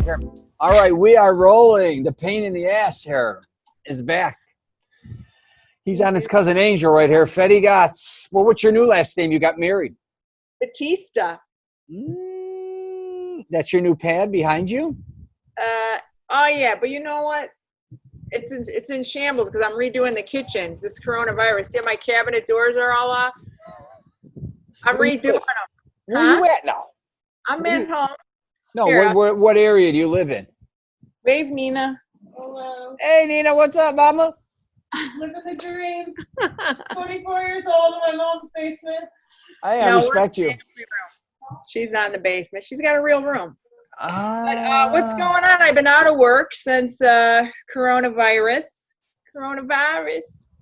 Here. All right, we are rolling. The pain in the ass here is back. He's on his cousin Angel right here. Fatigato. Well, what's your new last name? You got married. Batista. That's your new pad behind you? Oh yeah, but you know what? It's in shambles because I'm redoing the kitchen. This coronavirus. See how my cabinet doors are all off? I'm redoing them. Where are you at now? I'm at home. No, Here, what area do you live in? Wave Nina. Hello. Hey, Nina, what's up, mama? Living the dream. 24 years old in my mom's basement. I respect you. She's not in the basement. She's got a real room. But what's going on? I've been out of work since coronavirus.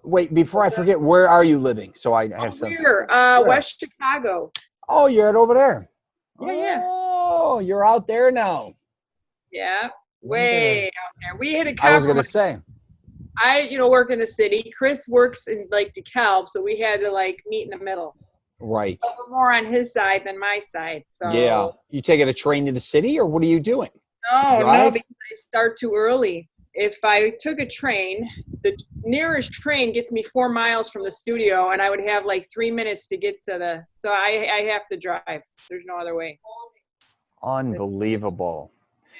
Wait, before I forget, where are you living? So I have some. Here, West Chicago. Oh, you're at over there. Yeah. Oh, you're out there now. Yeah, way out there. We hit a I was compromise. gonna say. I work in the city. Chris works in like DeKalb, so we had to like meet in the middle. Right. So we're more on his side than my side. So. Yeah. You taking a train to the city, or what are you doing? No, because I start too early. If I took a train, the nearest train gets me 4 miles from the studio, and I would have like 3 minutes to get to the. So I have to drive. There's no other way. Unbelievable.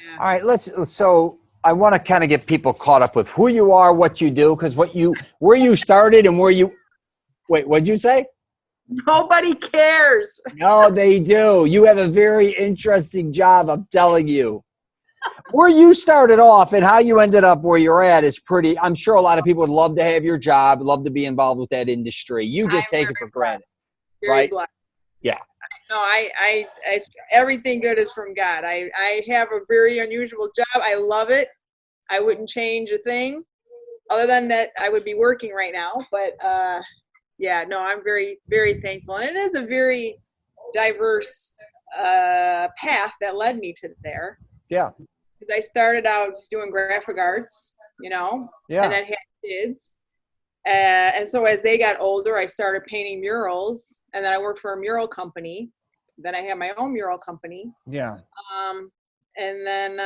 Yeah. All right, so I want to kind of get people caught up with who you are, what you do, because where you started and what'd you say? Nobody cares. No, they do. You have a very interesting job, I'm telling you. Where you started off and how you ended up where you're at is pretty, I'm sure a lot of people would love to have your job, love to be involved with that industry. You just take it for granted, right? Blessed. Yeah. No, I everything good is from God. I have a very unusual job. I love it. I wouldn't change a thing. Other than that, I would be working right now. But yeah, no, I'm very, very thankful. And it is a very diverse path that led me to there. Yeah. Because I started out doing graphic arts, Yeah. and then had kids. And so as they got older, I started painting murals, and then I worked for a mural company. Then I had my own mural company. Yeah. And then,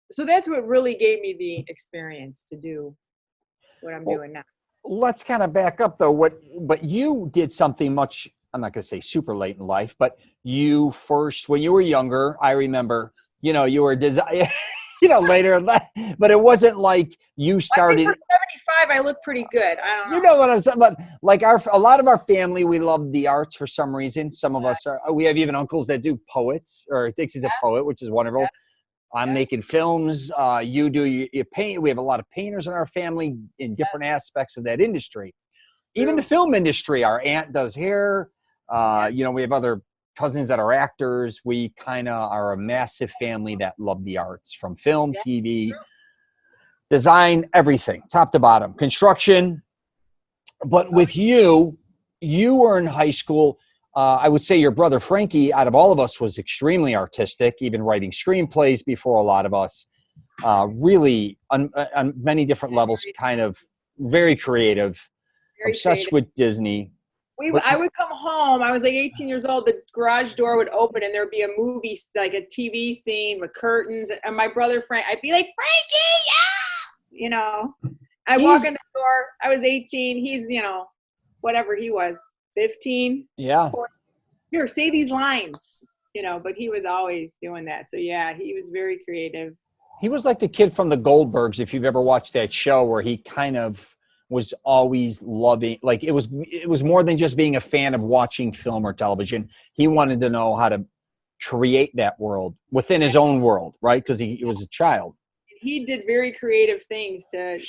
so that's what really gave me the experience to do what I'm doing now. Let's kind of back up though. But you did something much, I'm not going to say super late in life, but you first, when you were younger, I remember, you were later in life, but it wasn't like you started. I think for 75, I look pretty good. I don't know. You know what I'm saying? But like a lot of our family, we love the arts for some reason. Some of us we have even uncles that do poets, or thinks he's a poet, which is wonderful. I'm making films. You paint. We have a lot of painters in our family in different aspects of that industry. Even the film industry, our aunt does hair. We have other cousins that are actors. We kind of are a massive family that love the arts, from film, TV, design, everything, top to bottom, construction. But with you were in high school. I would say your brother Frankie, out of all of us, was extremely artistic, even writing screenplays before a lot of us. Really, on many different levels, kind of very creative, obsessed with Disney. I would come home. I was like 18 years old. The garage door would open, and there'd be a movie, like a TV scene with curtains. And my brother Frank, I'd be like, Frankie, yeah! I'd walk in the door. I was 18. He's, whatever he was, 15. Yeah. 14. Here, say these lines, but he was always doing that. So yeah, he was very creative. He was like the kid from the Goldbergs, if you've ever watched that show, where he kind of was always loving, like it was more than just being a fan of watching film or television. He wanted to know how to create that world within his own world, right? Because he was a child. He did very creative things to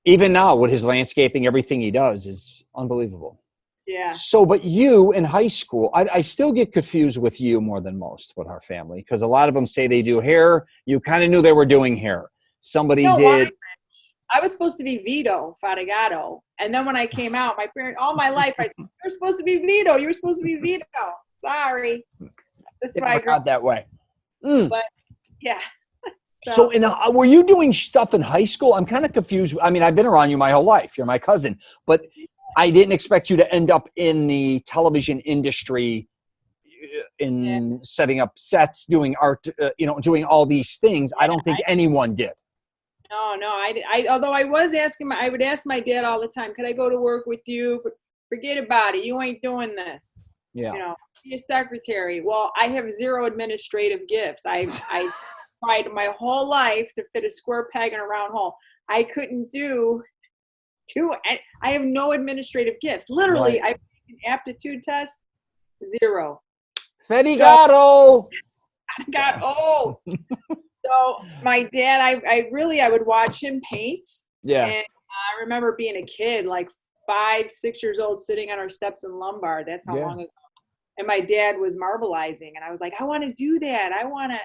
even now with his landscaping, everything he does is unbelievable. Yeah. So, but you in high school, I still get confused with you more than most with our family, because a lot of them say they do hair. You kind of knew they were doing hair. Somebody did. I was supposed to be Vito Fatigato. And then when I came out, my parents, all my life, you're supposed to be Vito. You were supposed to be Vito. Sorry. That's why I grew up that way. But yeah. So were you doing stuff in high school? I'm kind of confused. I mean, I've been around you my whole life. You're my cousin. But I didn't expect you to end up in the television industry in setting up sets, doing art, doing all these things. I don't think anyone did. No, I although I was asking, I would ask my dad all the time, could I go to work with you? Forget about it. You ain't doing this. Yeah. Be a secretary. Well, I have zero administrative gifts. I tried my whole life to fit a square peg in a round hole. I couldn't do I have no administrative gifts. Literally, I took an aptitude test, 0. Fatigato. So, I got old. So my dad, I would watch him paint. Yeah. And I remember being a kid, like 5, 6 years old, sitting on our steps in Lombard. That's how long ago. And my dad was marbleizing, and I was like, I want to do that. I want to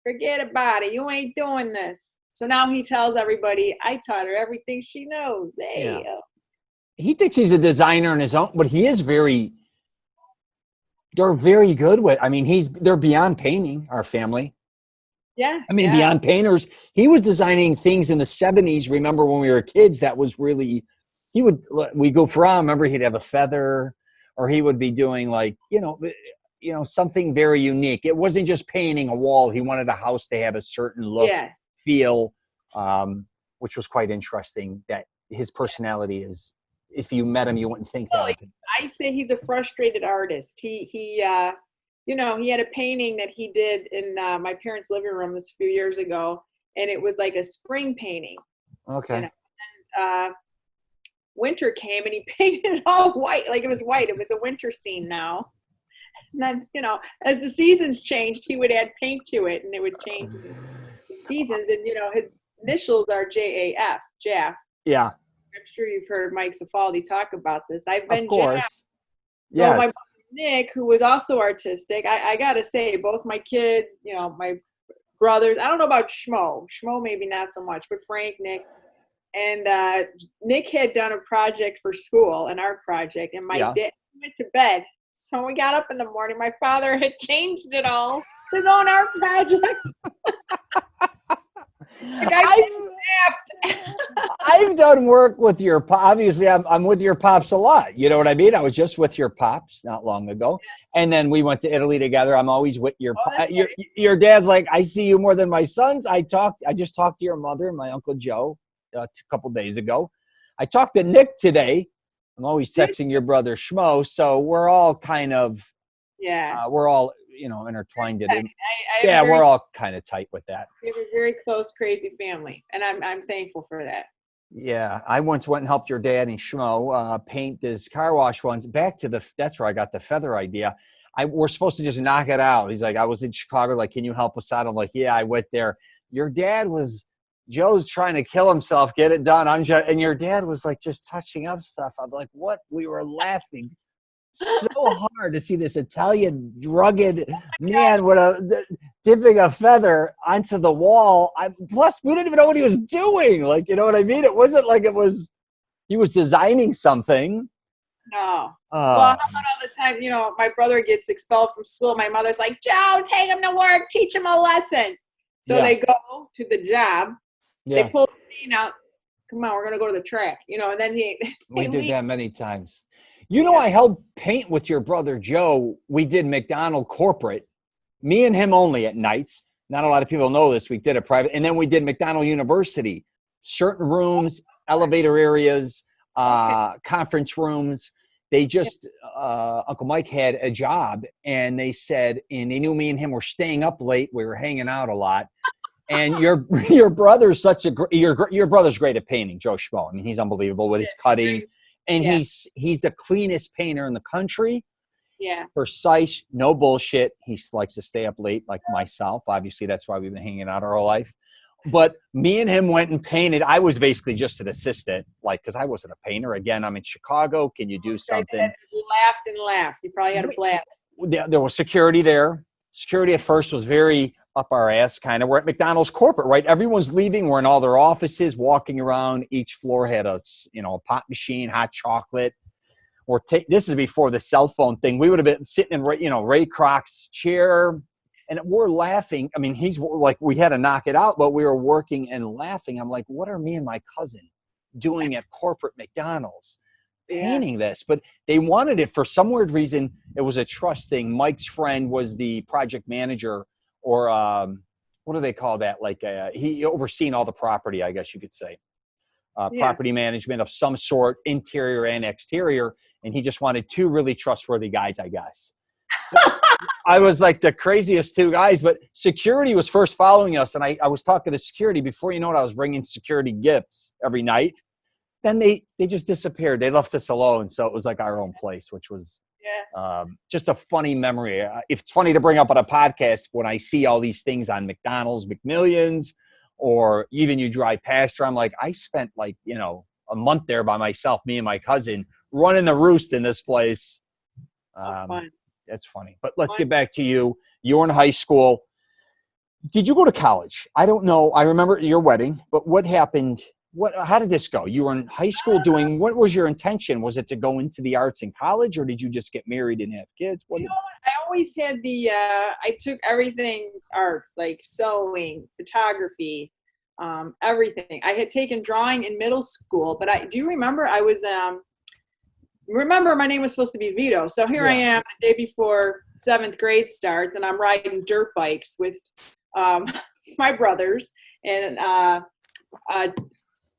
forget about it. You ain't doing this. So now he tells everybody, I taught her everything she knows. Hey, he thinks he's a designer in his own, but he is they're very good with, they're beyond painting, our family. Yeah. Beyond painters. He was designing things in the 70s. Remember when we were kids, that was really, we go for, I remember he'd have a feather, or he would be doing something very unique. It wasn't just painting a wall. He wanted a house to have a certain look, feel, which was quite interesting, that his personality is, if you met him, you wouldn't think that. I say he's a frustrated artist. He had a painting that he did in my parents' living room this few years ago, and it was like a spring painting. Okay. And winter came, and he painted it all white, like it was white. It was a winter scene now. And then, as the seasons changed, he would add paint to it, and it would change the seasons. And, his initials are JAF, Jaff. Yeah. I'm sure you've heard Mike Cifaldi talk about this. I've been of course. Jaff. Yes. So my brother Nick, who was also artistic, I got to say, both my kids, my brothers, I don't know about Schmo. Schmo maybe not so much, but Frank, Nick. And Nick had done a project for school, an art project, and my dad went to bed. So when we got up in the morning, my father had changed it all, his own art project. I've done work with your obviously I'm with your pops a lot. You know what I mean? I was just with your pops not long ago, and then we went to Italy together. I'm always with your your dad's like, I see you more than my sons. I just talked to your mother and my Uncle Joe a couple days ago. I talked to Nick today. I'm always texting your brother Schmo, so we're all kind of we're all intertwined in it. We're all kind of tight with that. We have a very close, crazy family, and I'm thankful for that. Yeah, I once went and helped your dad and Schmo paint his car wash once. That's where I got the feather idea. We're supposed to just knock it out. He's like, I was in Chicago, like, can you help us out? I'm like, yeah, I went there. Your dad Joe's trying to kill himself, get it done. And your dad was like just touching up stuff. I'm like, what? We were laughing so hard to see this Italian rugged man with dipping a feather onto the wall. Plus, we didn't even know what he was doing. Like, you know what I mean? It wasn't like he was designing something. No. Well, how about all the time, my brother gets expelled from school. My mother's like, Joe, take him to work, teach him a lesson. So they go to the job. They pull the paint out. Come on, we're going to go to the track. And then we did that many times. I helped paint with your brother Joe. We did McDonald corporate, me and him only at nights. Not a lot of people know this. We did a private, and then we did McDonald University, certain rooms, elevator areas, conference rooms. They just, Uncle Mike had a job, and they said, and they knew me and him were staying up late. We were hanging out a lot. And your brother's your brother's great at painting, Joe Schmo. I mean, he's unbelievable with his cutting. And he's the cleanest painter in the country. Yeah. Precise, no bullshit. He likes to stay up late like myself. Obviously, that's why we've been hanging out our whole life. But me and him went and painted. I was basically just an assistant, because I wasn't a painter. Again, I'm in Chicago. Can you do something? You laughed. You probably had a blast. There was security there. Security at first was very up our ass, kind of. We're at McDonald's corporate, right? Everyone's leaving. We're in all their offices, walking around. Each floor had a pop machine, hot chocolate. This is before the cell phone thing. We would have been sitting in, Ray Kroc's chair, and we're laughing. I mean, he's like, we had to knock it out, but we were working and laughing. I'm like, what are me and my cousin doing at corporate McDonald's? Painting this, but they wanted it for some weird reason. It was a trust thing. Mike's friend was the project manager, or what do they call that? Like he overseen all the property, I guess you could say. Property management of some sort, interior and exterior. And he just wanted two really trustworthy guys, I guess. I was like the craziest two guys, but security was first following us. And I was talking to security. Before you know it, I was bringing security gifts every night. Then they just disappeared. They left us alone. So it was like our own place, which was just a funny memory. It's funny to bring up on a podcast when I see all these things on McDonald's, McMillions, or even you drive past her. I'm like, I spent like, a month there by myself, me and my cousin, running the roost in this place. That's funny. But let's get back to you. You were in high school. Did you go to college? I don't know. I remember your wedding, but what happened? How did this go? You were in high school doing, what was your intention? Was it to go into the arts in college, or did you just get married and have kids? You know what? I always had I took everything arts, like sewing, photography, everything. I had taken drawing in middle school, but I do remember I was, remember my name was supposed to be Vito. So here I am the day before 7th grade starts, and I'm riding dirt bikes with my brothers and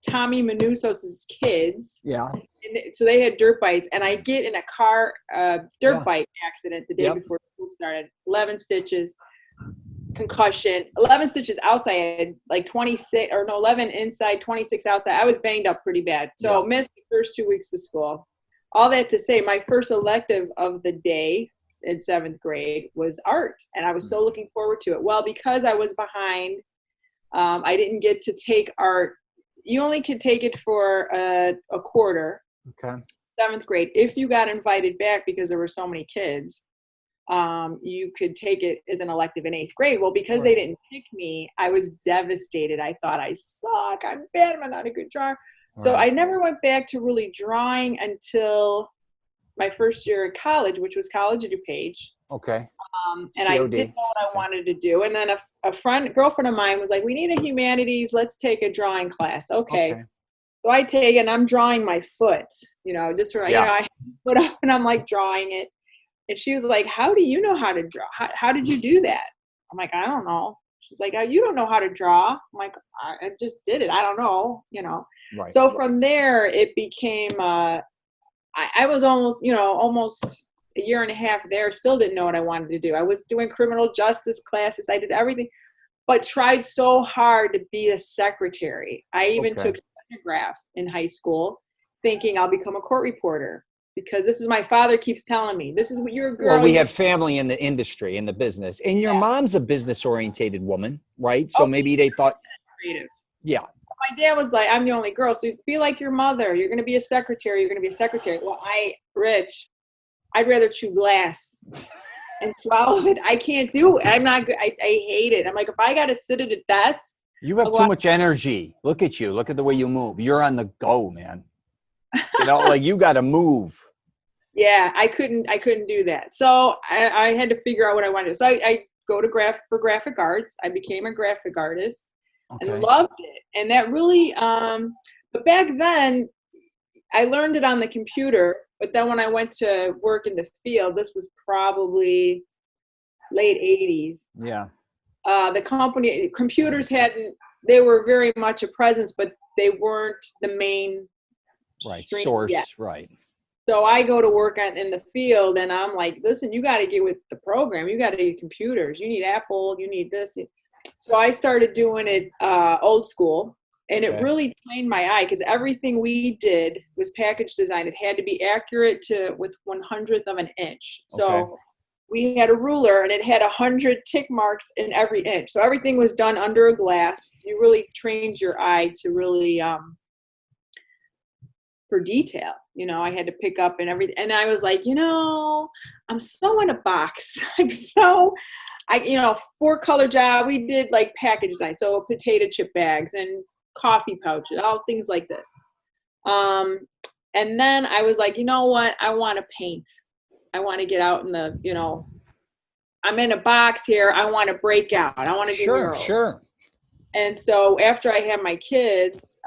Tommy Manusos's kids. Yeah. And so they had dirt bikes, and I get in a dirt bike accident the day before school started. 11 stitches, concussion, 11 stitches outside, I had like 11 inside, 26 outside. I was banged up pretty bad. So missed the first 2 weeks of school. All that to say, my first elective of the day in 7th grade was art, and I was so looking forward to it. Well, because I was behind, I didn't get to take art. You only could take it for a quarter. Okay. 7th grade. If you got invited back because there were so many kids, you could take it as an elective in 8th grade. Well, because they didn't pick me, I was devastated. I thought, I suck. I'm bad. I'm not a good drawer. So I never went back to really drawing until my first year at college, which was College of DuPage. Okay. And I didn't know what I wanted to do. And then a girlfriend of mine was like, we need a humanities. Let's take a drawing class. Okay. So I take it, and I'm drawing my foot, just for, I put up and I'm like drawing it. And she was like, how do you know how to draw? How did you do that? I'm like, I don't know. She's like, oh, you don't know how to draw? I'm like, I just did it. I don't know, Right. So from there, it became, I was almost a year and a half there, still didn't know what I wanted to do. I was doing criminal justice classes. I did everything, but tried so hard to be a secretary. I even took stenograph in high school, thinking I'll become a court reporter, because this is my father keeps telling me, this is what you're a girl. Well, we had family in the industry, in the business, and your mom's a business orientated woman, right? So maybe they thought creative. Yeah. My dad was like, I'm the only girl, so be like your mother. You're going to be a secretary. You're going to be a secretary. Well, Rich, I'd rather chew glass and swallow it. I can't do it. I'm not good. I hate it. I'm like, if I got to sit at a desk. You have too much energy. Look at you. Look at the way you move. You're on the go, man. Like you got to move. Yeah, I couldn't do that. So I had to figure out what I wanted to do. So I go to graphic arts. I became a graphic artist. And loved it. And that really, but back then, I learned it on the computer. But then when I went to work in the field, this was probably late 80s. Yeah. The computers they were very much a presence, but they weren't the main source. Yet. Right. So I go to work in the field, and I'm like, listen, you got to get with the program. You got to get computers. You need Apple. You need this. So I started doing it old school, and it really trained my eye, because everything we did was package design. It had to be accurate with 1/100th of an inch. So we had a ruler, and it had 100 tick marks in every inch. So everything was done under a glass. You really trained your eye to really for detail. I had to pick up and everything. And I was like, I'm so in a box. I'm so. 4-color job. We did like package design, so potato chip bags and coffee pouches, all things like this. And then I was like, you know what? I want to paint. I want to get out in the, I'm in a box here. I want to break out. I want to do murals. Sure. And so after I had my kids,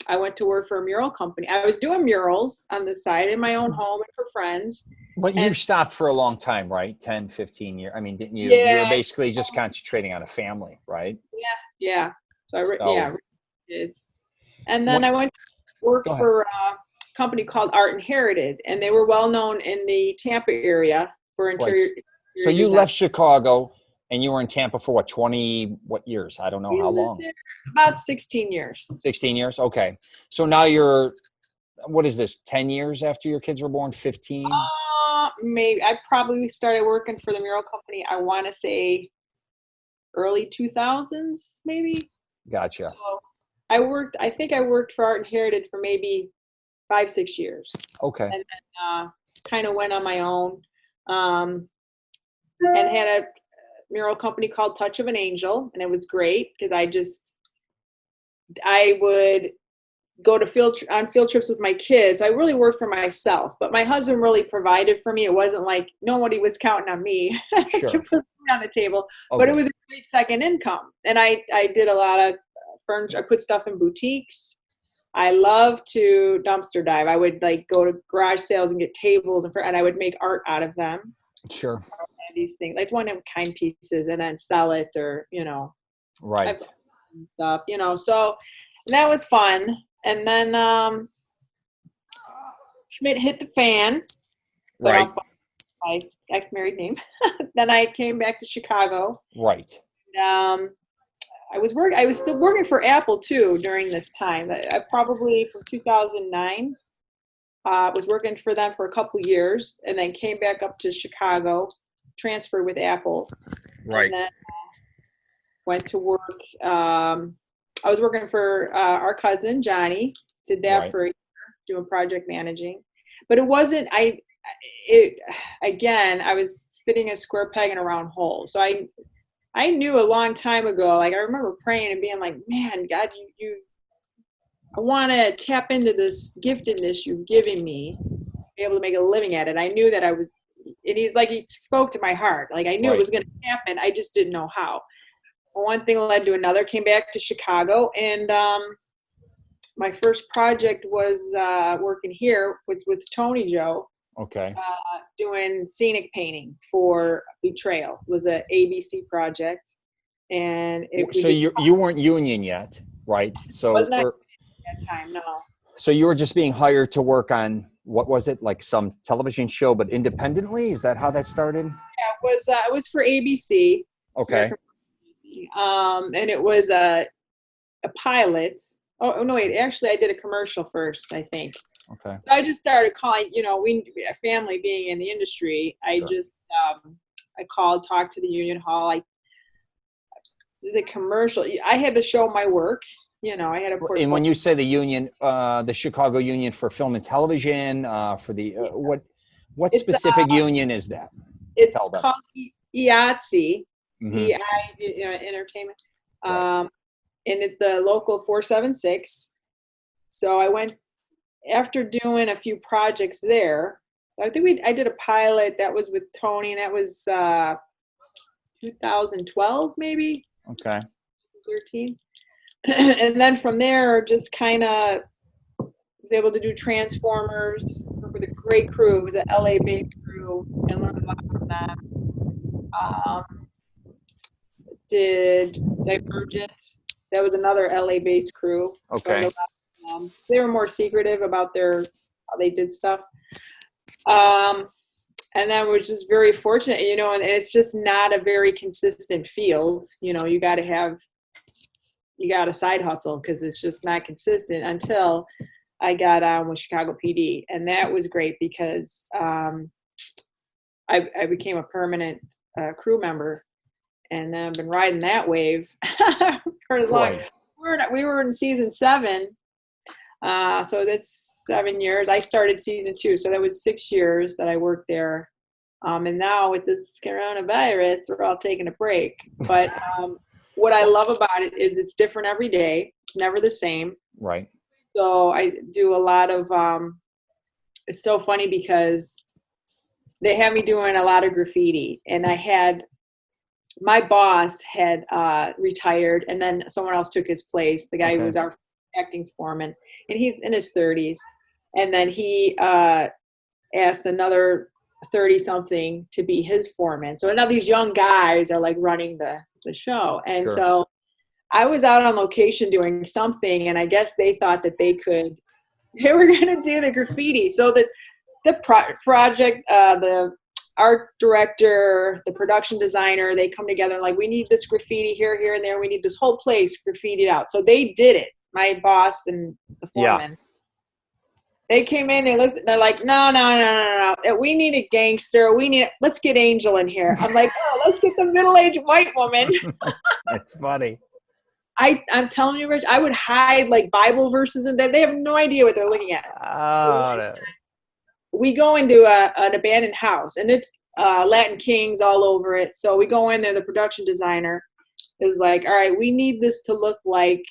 I went to work for a mural company. I was doing murals on the side in my own home and for friends. But you And stopped for a long time, right? 10, 15 years. I mean, didn't you? You were yeah, basically just concentrating on a family, right? yeah. So So kids. And then what? I went to work Go ahead. for a company called Art Inherited, and they were well known in the Tampa area for Right. interior So you design. left Chicago and you were in Tampa for what, 20, what years? I don't know We how lived long. there about 16 years. 16 years? Okay. So now you're, what is this, 10 years after your kids were born? 15? Maybe I probably started working for the mural company, I want to say early 2000s, maybe. Gotcha. So I think I worked for Art Inherited for maybe 5-6 years. Okay. And then kind of went on my own, and had a mural company called Touch of an Angel, and it was great because I would go to on field trips with my kids. I really worked for myself, but my husband really provided for me. It wasn't like nobody was counting on me to Sure. put food on the table, but Okay. it was a great second income. And I did a lot of furniture. I put stuff in boutiques. I love to dumpster dive. I would like go to garage sales and get tables and I would make art out of them. Sure. And these things like one of kind pieces and then sell it, or Right. stuff, so that was fun. And then Schmidt hit the fan, but Right. my ex-married name. Then I came back to Chicago. Right. I was still working for Apple too during this time. I probably from 2009 was working for them for a couple years, and then came back up to Chicago, transferred with Apple, Right. and then went to work. I was working for our cousin Johnny. Did that Right. for a year, doing project managing, but it wasn't. Again, I was fitting a square peg in a round hole. So I knew a long time ago. Like I remember praying and being like, "Man, God, I want to tap into this giftedness you've given me, be able to make a living at it." I knew that I would. And he spoke to my heart. Like I knew Right. it was going to happen. I just didn't know how. One thing led to another. Came back to Chicago, and my first project was working here with Tony Joe, Okay. doing scenic painting for Betrayal. It was an ABC project, and So you weren't union yet, right? So was not at that time. No. so you were just being hired to work on, what was it, like some television show, but independently? Is that how that started? Yeah, it was for ABC. Okay. And it was a pilot. Oh no, wait. Actually, I did a commercial first, I think. Okay. So I just started calling. A family being in the industry. I Sure. just I called, talked to the union hall. The commercial. I had to show my work. I had a portfolio. And when you say the union, the Chicago Union for Film and Television, for the what It's, specific union is that? It's Tell them. called IATSE, Mhm. Entertainment, Right. and it's the local 476. So I went after doing a few projects there. I think I did a pilot that was with Tony, and that was 2012 maybe, Okay. 13. And then from there, just kind of was able to do Transformers, work with a great crew. It was an LA-based crew, and learned a lot from them. Did Divergent. That was another LA-based crew. Okay. Learned a lot from them. They were more secretive about how they did stuff. And then was just very fortunate, and it's just not a very consistent field. You got a side hustle because it's just not consistent until I got on with Chicago PD. And that was great because I became a permanent crew member, and I've been riding that wave for as long. Right. We were in season 7. So that's 7 years. I started season 2. So that was 6 years that I worked there. And now with this coronavirus, we're all taking a break. But what I love about it is it's different every day. It's never the same. Right. So I do a lot of, it's so funny because they have me doing a lot of graffiti. And my boss had retired, and then someone else took his place, the guy who was our acting foreman. And he's in his 30s. And then he asked another 30 something to be his foreman. So now these young guys are like running the show. And Sure. so I was out on location doing something, and I guess they thought that they were going to do the graffiti. So the project, the art director, the production designer, they come together and like, we need this graffiti here, here, and there. We need this whole place graffitied out. So they did it, my boss and the foreman. Yeah. They came in, they're like, no. We need a gangster. Let's get Angel in here. I'm like, oh, let's get the middle-aged white woman. That's funny. I'm telling you, Rich, I would hide like Bible verses and that they have no idea what they're looking at. Oh, no. We go into an abandoned house, and it's Latin Kings all over it. So we go in there, the production designer is like, all right, we need this to look like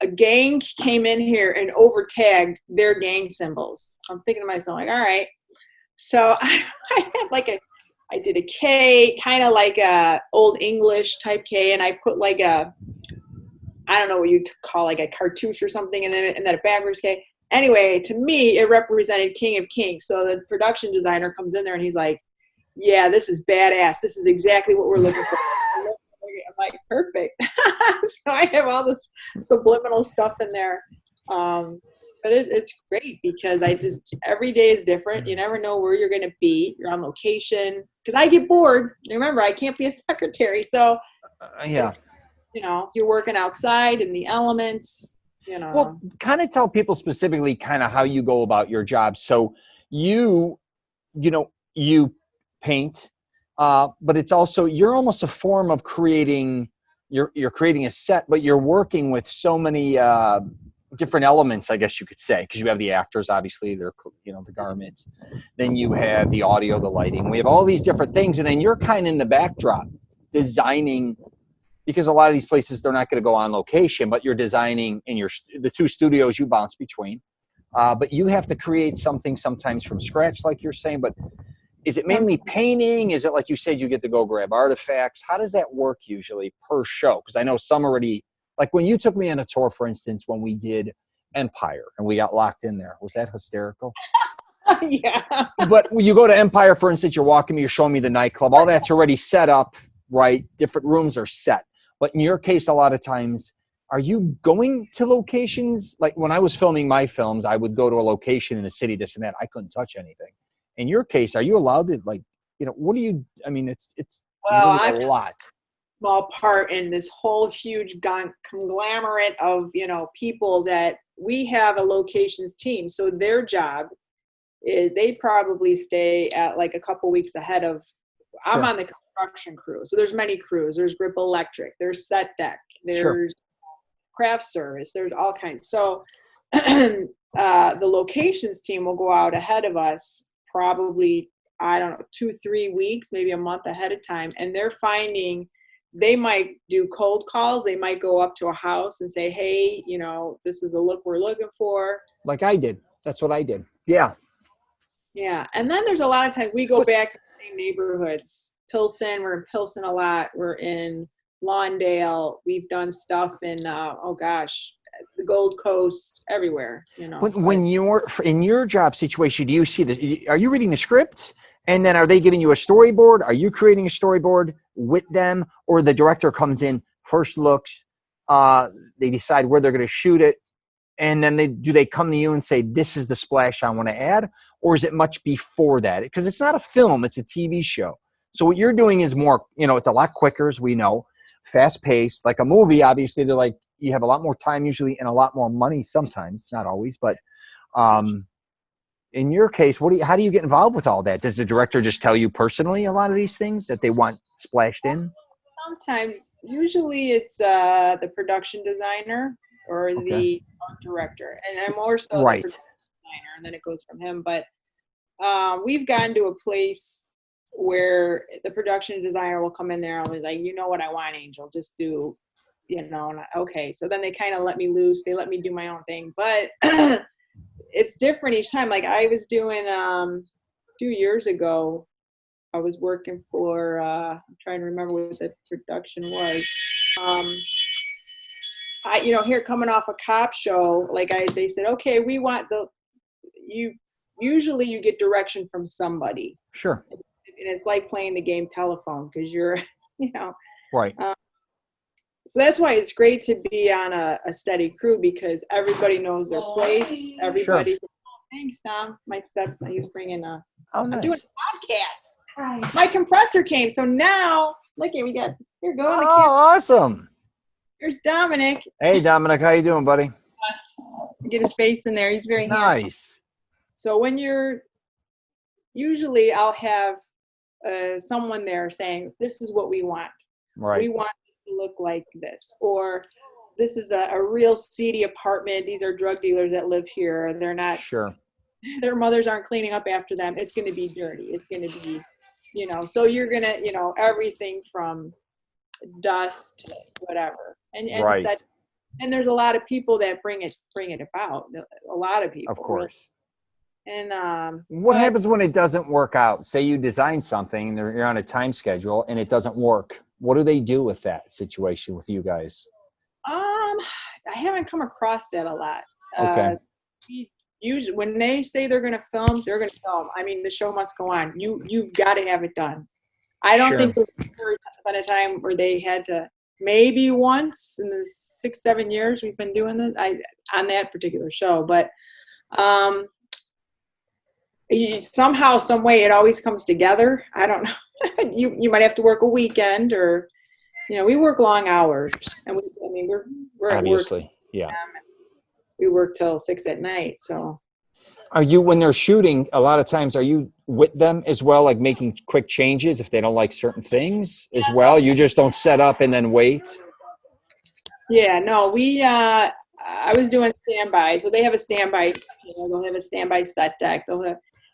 a gang came in here and overtagged their gang symbols. I'm thinking to myself, like, all right. So I had like I did a K, kind of like a old English type K, and I put like I don't know what you call like a cartouche or something, and then a backwards K. Anyway, to me, it represented King of Kings. So the production designer comes in there and he's like, yeah, this is badass. This is exactly what we're looking for. I'm like, perfect. So I have all this subliminal stuff in there. But it's great because every day is different. You never know where you're going to be. You're on location. Because I get bored. Remember, I can't be a secretary. So, Yeah. You're working outside in the elements. Well, kind of tell people specifically kind of how you go about your job. So you paint, but it's also, you're almost a form of creating, you're creating a set, but you're working with so many different elements, I guess you could say, because you have the actors, obviously, they're, the garments. Then you have the audio, the lighting. We have all these different things. And then you're kind of in the backdrop designing, because a lot of these places, they're not going to go on location, but you're designing in the two studios you bounce between. But you have to create something sometimes from scratch, like you're saying. But is it mainly painting? Is it like you said, you get to go grab artifacts? How does that work usually per show? Because I know some already, like when you took me on a tour, for instance, when we did Empire and we got locked in there. Was that hysterical? Yeah. But when you go to Empire, for instance, you're walking me, you're showing me the nightclub. All that's already set up, right? Different rooms are set. But in your case, a lot of times, are you going to locations? Like when I was filming my films, I would go to a location in a city, this and that. I couldn't touch anything. In your case, are you allowed to, like, what do you, I mean, it's Well, really a lot. Small part in this whole huge conglomerate of, people that we have a locations team. So their job is they probably stay at like a couple weeks ahead of, I'm on the construction crew. So there's many crews. There's Grip Electric, there's Set Deck, there's craft service, there's all kinds. So the locations team will go out ahead of us probably, I don't know, 2-3 weeks, maybe a month ahead of time. And they might do cold calls. They might go up to a house and say, hey, this is a look we're looking for. Like I did. That's what I did. Yeah. Yeah. And then there's a lot of times we go back to the same neighborhoods. Pilsen, we're in Pilsen a lot. We're in Lawndale. We've done stuff in, the Gold Coast, everywhere, When you're in your job situation, do you see are you reading the script? And then are they giving you a storyboard? Are you creating a storyboard with them? Or the director comes in, first looks, they decide where they're going to shoot it. And then do they come to you and say, this is the splash I want to add? Or is it much before that? Because it's not a film, it's a TV show. So what you're doing is more, it's a lot quicker, as we know, fast paced. Like a movie, obviously, they're like, you have a lot more time usually and a lot more money sometimes, not always. But in your case, how do you get involved with all that? Does the director just tell you personally a lot of these things that they want splashed in? Sometimes, usually it's the production designer or the art director, and I'm more so the production designer, and then it goes from him. But we've gotten to a place where the production designer will come in there and be like, what I want, Angel, just do, okay. So then they kind of let me loose. They let me do my own thing, but it's different each time. Like I was doing a few years ago, I was working for, I'm trying to remember what the production was. Here coming off a cop show, like they said, okay, we want usually you get direction from somebody. Sure. And it's like playing the game telephone because you're, you know. Right. So that's why it's great to be on a steady crew because everybody knows their place. Everybody. Sure. Thanks, Tom. My stepson, he's bringing Oh, I'm nice. doing a podcast. My compressor came, so now look at we got. Here, go on the Oh, camera. awesome. There's Dominic. Hey, Dominic, how you doing, buddy? Get his face in there. He's very handsome. Nice. So when usually I'll have someone there saying, "This is what we want. Right. We want this to look like this," or "This is a real seedy apartment. These are drug dealers that live here. They're not. Sure. Their mothers aren't cleaning up after them. It's going to be dirty. It's going to be, So you're gonna, everything from dust to whatever, and Right. and there's a lot of people that bring it about. A lot of people, Of course. And what happens when it doesn't work out? Say you design something and you're on a time schedule and it doesn't work. What do they do with that situation with you guys? I haven't come across that a lot. Okay. Usually, when they say they're going to film, they're going to film. I mean, the show must go on. You've got to have it done. I don't Sure. think there's been a time where they had to. Maybe once in the 6-7 years we've been doing this, on that particular show, but somehow, some way, it always comes together. I don't know. You might have to work a weekend, or we work long hours, and we're at work. Obviously, yeah. We work till 6 at night. So, are you, when they're shooting, a lot of times, are you with them as well, like making quick changes if they don't like certain things as well? You just don't set up and then wait? Yeah, no, I was doing standby. So they have a standby, they'll have a standby set deck.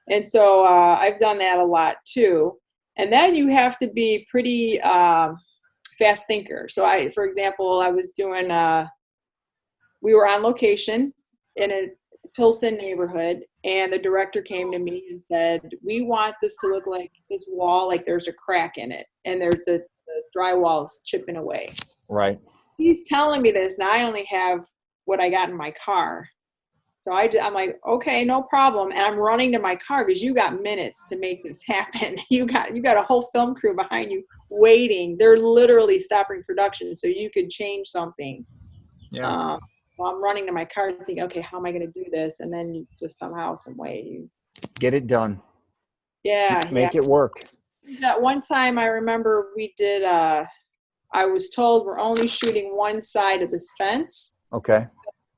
And so I've done that a lot too. And then you have to be pretty fast thinker. So for example, I was doing, we were on location in a Pilsen neighborhood, and the director came to me and said, "We want this to look like this wall, like there's a crack in it, and there's the drywall's chipping away." Right. He's telling me this, and I only have what I got in my car. So I'm like, okay, no problem. And I'm running to my car because you got minutes to make this happen. You got a whole film crew behind you waiting. They're literally stopping production so you could change something. Yeah. So I'm running to my car thinking, okay, how am I going to do this? And then you just somehow, some way, you get it done. Yeah. Make it work. That one time I remember we did, I was told we're only shooting one side of this fence. Okay.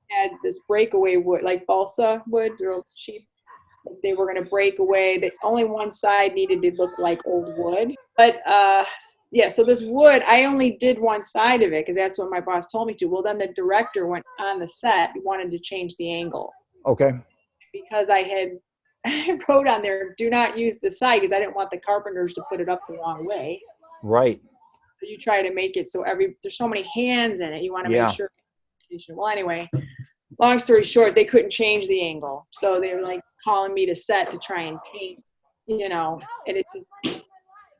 Had this breakaway wood, like balsa wood, real cheap. They were going to break away. Only one side needed to look like old wood. But yeah, so this wood, I only did one side of it because that's what my boss told me to. Well, then the director went on the set, wanted to change the angle. Okay. Because I wrote on there, do not use the side, because I didn't want the carpenters to put it up the wrong way. Right. So you try to make it so there's so many hands in it. You want to make sure. Well, anyway, long story short, they couldn't change the angle. So they were like calling me to set to try and paint, and it just,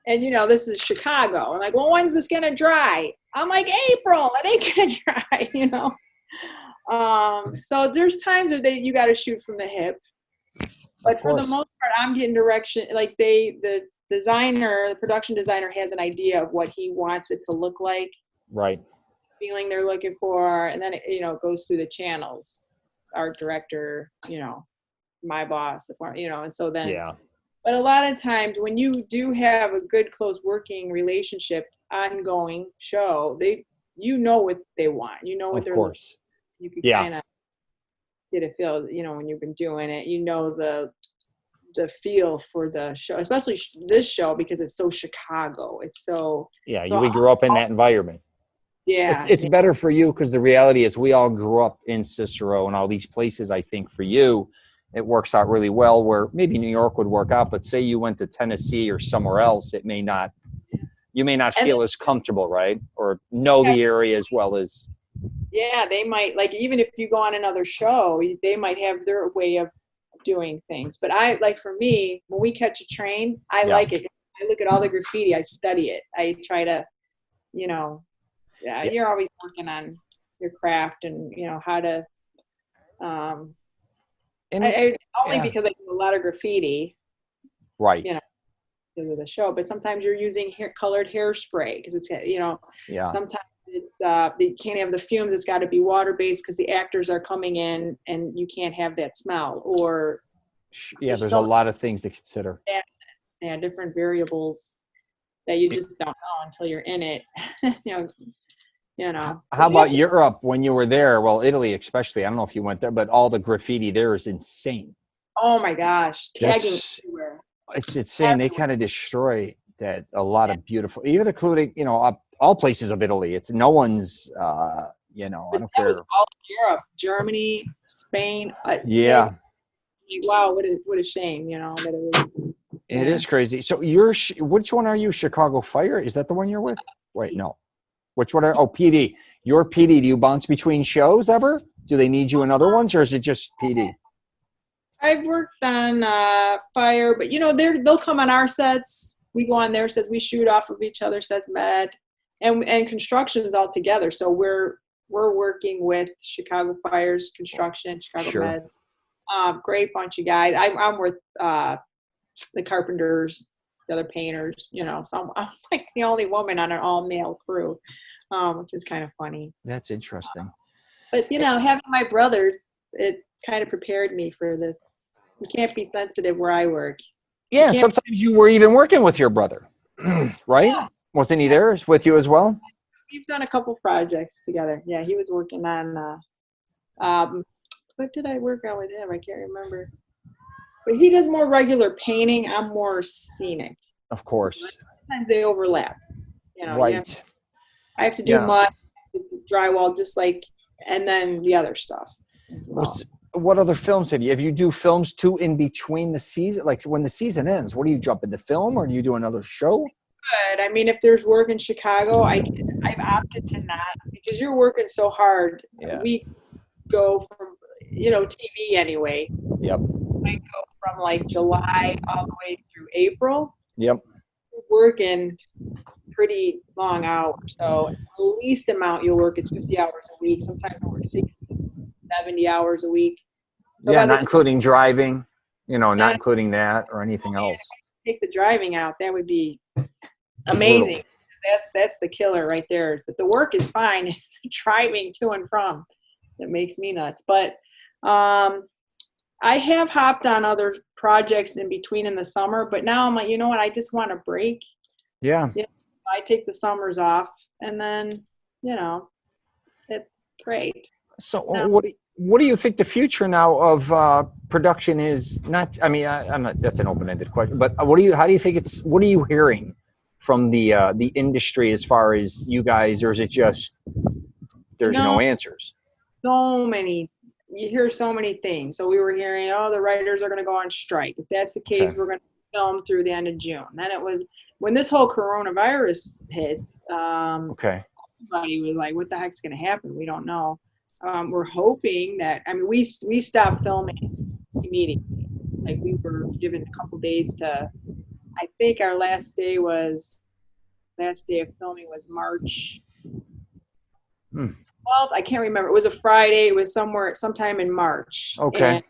and this is Chicago. I'm like, well, when's this going to dry? I'm like, April, it ain't going to dry, So there's times where you got to shoot from the hip. But for the most part, I'm getting direction. Like the production designer has an idea of what he wants it to look like. Right. Feeling they're looking for, and then it goes through the channels. Art director, my boss, and so then. Yeah. But a lot of times when you do have a good, close working relationship, ongoing show, what they want. What they're looking for. You can kind of get a feel, when you've been doing it, the feel for the show, especially this show, because it's so Chicago. It's so. Yeah, we grew up in that environment. Yeah. It's better for you because the reality is we all grew up in Cicero and all these places. I think for you, it works out really well, where maybe New York would work out, but say you went to Tennessee or somewhere else, you may not feel as comfortable, right? Or know the area as well as. Yeah, they might, like, even if you go on another show, they might have their way of doing things. But for me, when we catch a train, I like it. I look at all the graffiti, I study it. I try to, you're always working on your craft and, how to, only because I do a lot of graffiti. Right. because of the show. But sometimes you're using colored hairspray because it's, you know, Yeah. sometimes it's they can't have the fumes. It's got to be water based because the actors are coming in and you can't have that smell. Or Yeah, there's a lot of things to consider. facets, yeah, different variables that you just don't know until you're in it. You know. How about Europe when you were there? Well, Italy especially. I don't know if you went there, but all the graffiti there is insane. Oh my gosh, tagging everywhere. It's insane. They kind of destroy that. A lot of beautiful, even including, you know, all places of Italy. It's no one's, you know, I don't That care. was all Europe, Germany, Spain. Yeah. Like, wow, what a shame, you know. That it was, It is crazy. So which one are you? Chicago Fire? Is that the one you're with? Wait, no. Which one are, PD. Your PD, do you bounce between shows ever? Do they need you in other ones, or is it just PD? I've worked on Fire, but you know, they'll come on our sets. We go on their sets. We shoot off of each other's sets, and construction's all together. So we're working with Chicago Fire's construction, Chicago Sure. Meds. Great bunch of guys. I'm with the carpenters, the other painters. You know, so I'm like the only woman on an all male crew, which is kind of funny. That's interesting. But you know, having my brothers, it kind of prepared me for this. You can't be sensitive where I work. Yeah, sometimes you were even working with your brother, right? Yeah. Wasn't he there with you as well? We've done a couple projects together. Yeah, he was working on, what did I work on with him? I can't remember. But he does more regular painting. I'm more scenic. Of course. Sometimes they overlap. You know, Right. I have to do mud, drywall, just like, and then the other stuff as well. What other films have you? If you do films too in between the season, like when the season ends, what do you jump into film, or do you do another show? Good. I mean, if there's work in Chicago, I've opted to not, because you're working so hard. Yeah. We go from, you know, TV anyway. Yep. I go from like July all the way through April. Yep. Working pretty long hours. So the least amount you'll work is 50 hours a week. Sometimes I work 60, 70 hours a week. So yeah, not including driving, you know, not including that or anything else. Take the driving out, that would be amazing. That's the killer right there. But the work is fine. It's the driving to and from that makes me nuts. But I have hopped on other projects in between in the summer, but now I'm like, you know what? I just want a break. Yeah. I take the summers off, and then, you know, it's great. So what do you think the future now of production is? Not, I mean, I'm not. That's an open-ended question. But how do you think it's? What are you hearing from the industry as far as you guys, or is it just there's no answers? So many. You hear so many things. So we were hearing, oh, the writers are going to go on strike. If that's the case, we're going to film through the end of June. Then it was when this whole coronavirus hit. Everybody was like, what the heck's going to happen? We don't know. We're hoping that, I mean, we stopped filming immediately. Like, we were given a couple days to, I think our last day of filming was March 12th. I can't remember. It was a Friday. It was sometime in March. Okay.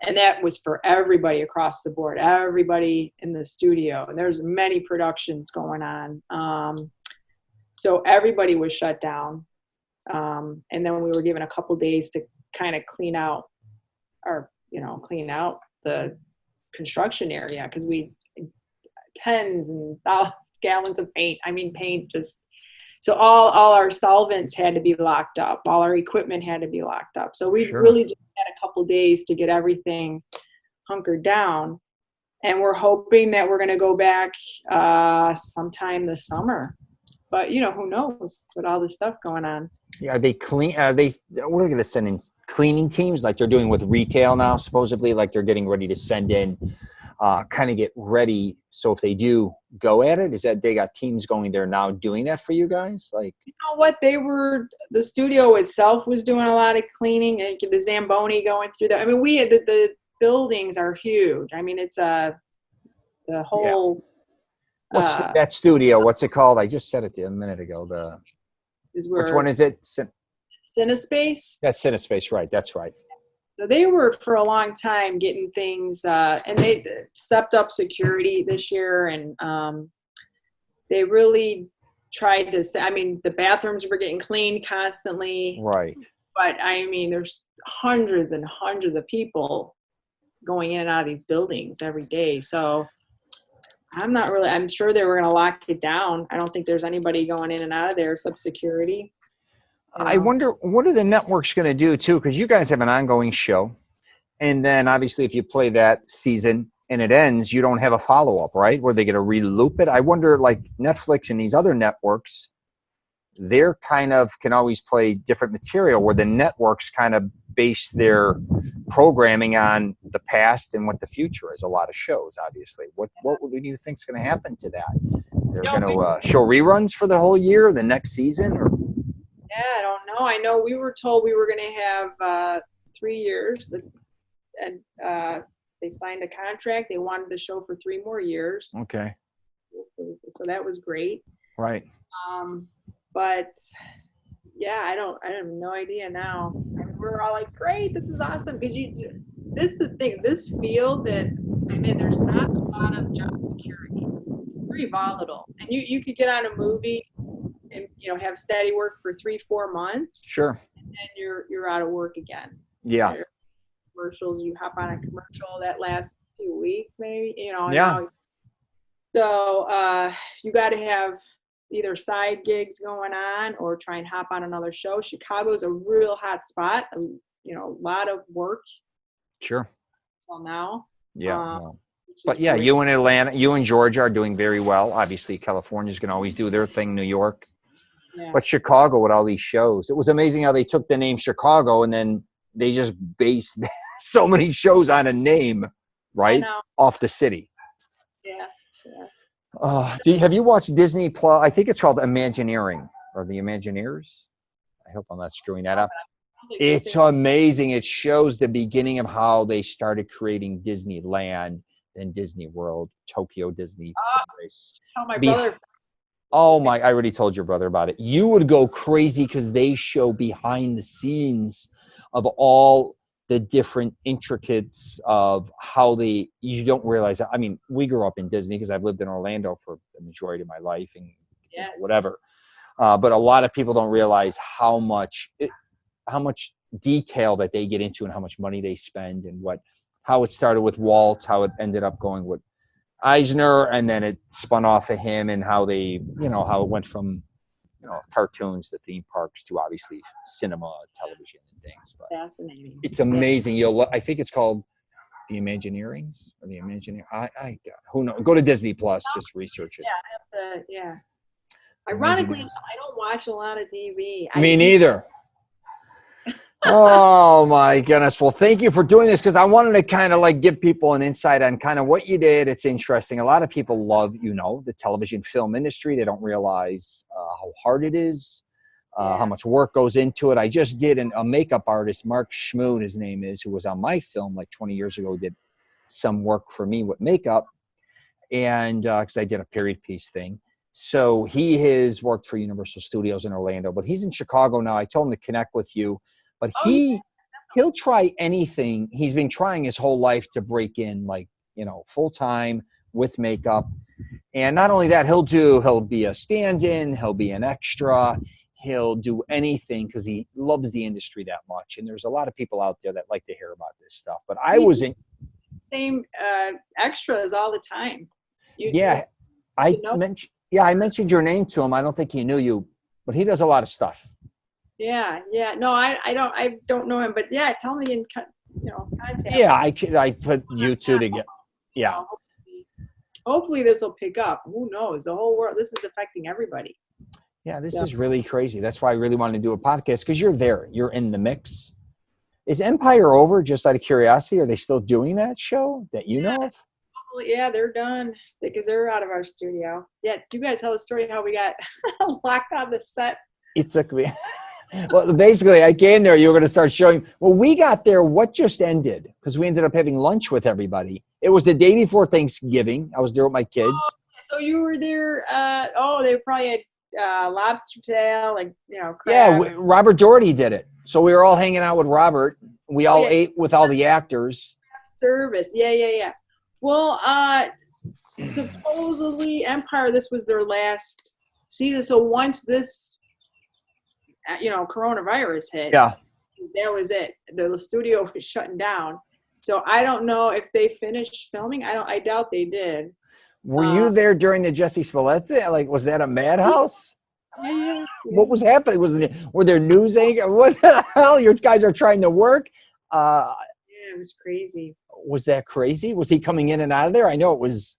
And that was for everybody across the board, everybody in the studio. And there's many productions going on. So everybody was shut down. And then we were given a couple days to kind of clean out the construction area, because tens and thousands of gallons of paint. I mean, paint just, so all our solvents had to be locked up. All our equipment had to be locked up. So we really just had a couple days to get everything hunkered down. And we're hoping that we're going to go back sometime this summer. But, you know, who knows with all this stuff going on. Yeah, are they clean? What are they going to send in? Cleaning teams like they're doing with retail now, supposedly, like they're getting ready to send in, kind of get ready. So if they do go at it, is that they got teams going there now doing that for you guys? Like, you know what, the studio itself was doing a lot of cleaning, and the Zamboni going through that. I mean, the buildings are huge. I mean, it's the whole. Yeah. What's that studio? What's it called? I just said it a minute ago. Which one is it? Cinespace? That's Cinespace, right. That's right. So they were for a long time getting things, and they stepped up security this year, and they really tried to say, I mean, the bathrooms were getting cleaned constantly. Right. But I mean, there's hundreds and hundreds of people going in and out of these buildings every day. So I'm sure they were going to lock it down. I don't think there's anybody going in and out of there except security. I wonder, what are the networks going to do too? Because you guys have an ongoing show. And then obviously if you play that season and it ends, you don't have a follow-up, right? Where they get to re-loop it. I wonder, like Netflix and these other networks, they're kind of can always play different material where the networks kind of base their programming on the past and what the future is. A lot of shows, obviously. What do you think is going to happen to that? They're going to show reruns for the whole year, the next season? Or? Yeah, I don't know. I know we were told we were going to have 3 years, and they signed a contract. They wanted the show for 3 more years. Okay. So that was great. Right. But yeah, I have no idea now. I mean, we're all like, great, this is awesome. Because this is the thing, this field that I'm in, there's not a lot of job security. It's pretty volatile. And you could get on a movie and, have steady work for 3-4 months. Sure. And then you're out of work again. Yeah. Commercials, you hop on a commercial that lasts a few weeks, maybe, Yeah. So you got to have either side gigs going on or try and hop on another show. Chicago's a real hot spot, a lot of work. Sure. Till now. Yeah. But yeah, you in Atlanta, you in Georgia are doing very well. Obviously, California's going to always do their thing, New York. Yeah. But Chicago with all these shows, it was amazing how they took the name Chicago and then they just based so many shows on a name, right? Off the city. Yeah. Have you watched Disney Plus? I think it's called Imagineering or the Imagineers. I hope I'm not screwing that up. It's amazing. It shows the beginning of how they started creating Disneyland and Disney World, Tokyo Disney. Tell my brother. Oh my! I already told your brother about it. You would go crazy because they show behind the scenes of all the different intricates of how you don't realize that. I mean, we grew up in Disney because I've lived in Orlando for the majority of my life and whatever. But a lot of people don't realize how much detail that they get into and how much money they spend and how it started with Walt, how it ended up going with Eisner, and then it spun off of him and how how it went from cartoons to theme parks to obviously cinema, television, and things. But fascinating. It's amazing. I think it's called the Imagineerings or the Imagineer. Who knows? Go to Disney Plus. Just research it. Yeah, I have to, yeah. Ironically, I don't watch a lot of TV. Me neither. Oh my goodness. Well, thank you for doing this because I wanted to kind of give people an insight on kind of what you did. It's interesting. A lot of people love, the television film industry. They don't realize how hard it is, how much work goes into it. I just did a makeup artist, Mark Schmoon, his name is, who was on my film 20 years ago, did some work for me with makeup. And because I did a period piece thing. So he has worked for Universal Studios in Orlando, but he's in Chicago now. I told him to connect with you. But he'll try anything. He's been trying his whole life to break in full time with makeup. And not only that, he'll be a stand-in, he'll be an extra, he'll do anything because he loves the industry that much. And there's a lot of people out there that like to hear about this stuff. But I wasn't same extras all the time. I mentioned your name to him. I don't think he knew you, but he does a lot of stuff. Yeah. No, I don't know him, but yeah, tell me in contact. Yeah, I put you two together. Yeah. Hopefully this will pick up. Who knows? The whole world. This is affecting everybody. Yeah, this is really crazy. That's why I really wanted to do a podcast because you're there. You're in the mix. Is Empire over? Just out of curiosity, are they still doing that show that you know of? Yeah, they're done because they're out of our studio. Yeah, you got to tell the story how we got locked on the set. It took me. Well, basically, I came there. You were going to start showing. Well, we got there. What just ended? Because we ended up having lunch with everybody. It was the day before Thanksgiving. I was there with my kids. Oh, so you were there. They probably had lobster tail, like, you know, Yeah, crab. Robert Doherty did it. So we were all hanging out with Robert. We all Yeah. ate with all the actors. Service. Yeah. Well, supposedly Empire, this was their last season. So once this, you know, coronavirus hit, Yeah. that was it. The studio was shutting down. So I don't know if they finished filming. I doubt they did. Were you there during the Jesse Smollett? Like, was that a madhouse? Yeah. What was happening? Were there news anchor? What the hell? You guys are trying to work? Yeah, it was crazy. Was that crazy? Was he coming in and out of there? I know it was.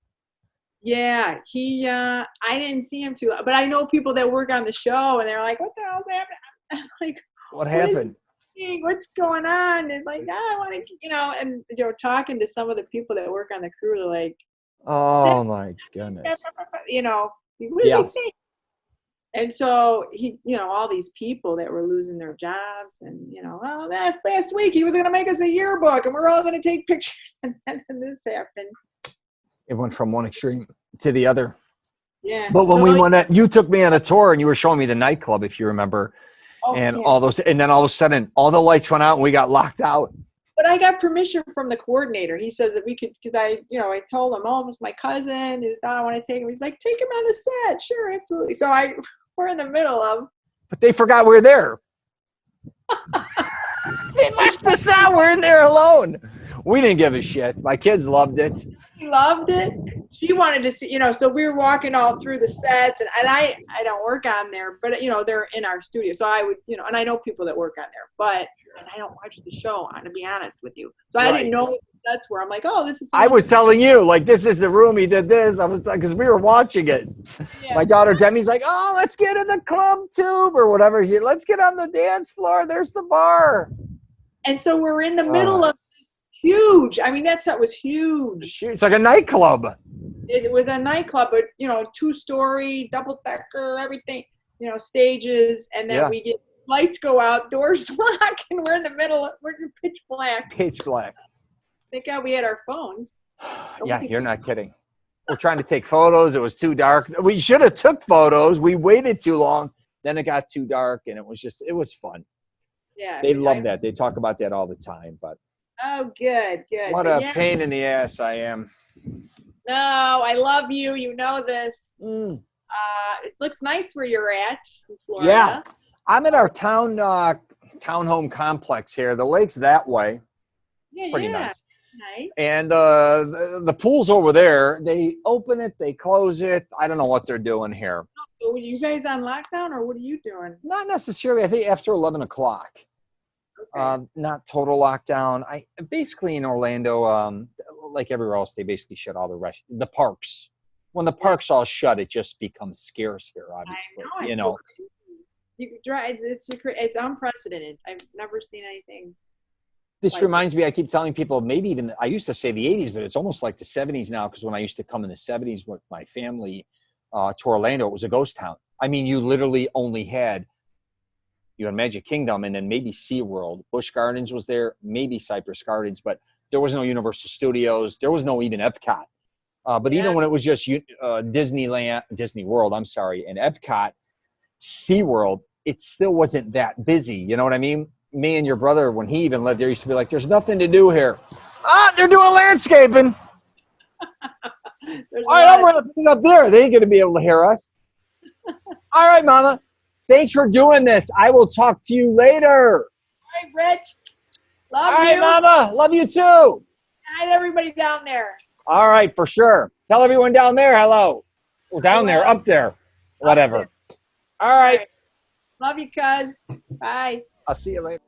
Yeah, I didn't see him too, but I know people that work on the show, and they're like, "What the hell's happening?" I'm like, What happened? what's going on? And like, I want to, you know, and you know, talking to some of the people that work on the crew, they're like, Oh my goodness. you know, what do you think? And so he, you know, all these people that were losing their jobs, and you know, oh, last week he was going to make us a yearbook, and we're all going to take pictures, and then this happened. It went from one extreme to the other. Yeah. But when so we went at, you took me on a tour and you were showing me the nightclub, if you remember, and all those, and then all of a sudden all the lights went out and we got locked out. But I got permission from the coordinator. He says that we could, because I told him, oh, it's my cousin. I want to take him. He's like, take him on the set. Sure, absolutely. So we're in the middle of. But they forgot we were there. They left us out. We're in there alone. We didn't give a shit. My kids loved it. She loved it. She wanted to see, you know, so we were walking all through the sets, and I don't work on there, but, you know, they're in our studio. So I would, you know, and I know people that work on there, but and I don't watch the show, to be honest with you. So I didn't know what the sets were. I'm like, oh, this is. I was telling you, like, this is the room. He did this. I was like, because we were watching it. Yeah. My daughter Demi's like, oh, let's get in the club tube or whatever. Let's get on the dance floor. There's the bar. And so we're in the middle of this huge. I mean, that set was huge. It's like a nightclub. It was a nightclub, but, you know, 2-story, double-decker, everything, you know, stages, and then we get lights go out, doors lock, and we're in the middle of, we're in pitch black. Pitch black. Thank God we had our phones. Yeah, you're not kidding. We're trying to take photos. It was too dark. We should have took photos. We waited too long. Then it got too dark, and it was fun. Yeah. They love that. They talk about that all the time, but. Oh, good. What a pain in the ass I am. No, I love you. You know this. It looks nice where you're at in Florida. Yeah. I'm at our townhome complex here. The lake's that way. It's pretty nice. Nice. And the pool's over there. They open it, they close it. I don't know what they're doing here. So are you guys on lockdown, or what are you doing? Not necessarily. I think after 11 o'clock. Okay. Not total lockdown. Basically in Orlando, like everywhere else, they basically shut all the parks. When the parks all shut, it just becomes scarce here, obviously. I know. It's unprecedented. I've never seen anything. This reminds me, I keep telling people, maybe even, I used to say the 80s, but it's almost like the 70s now, because when I used to come in the 70s with my family to Orlando, it was a ghost town. I mean, you literally only had, you had Magic Kingdom and then maybe SeaWorld. Busch Gardens was there, maybe Cypress Gardens, but there was no Universal Studios. There was no even Epcot. But even when it was just Disney World, and Epcot, SeaWorld, it still wasn't that busy. You know what I mean? Me and your brother, when he even lived there, used to be like, there's nothing to do here. They're doing landscaping. All right, I'm going to put it up there. They ain't going to be able to hear us. All right, Mama. Thanks for doing this. I will talk to you later. All right, Rich. Love you. All right, Mama. Love you too. All right, everybody down there. All right, for sure. Tell everyone down there hello. Well, down there, up there, whatever. All right. Love you, cuz. Bye. I'll see you later.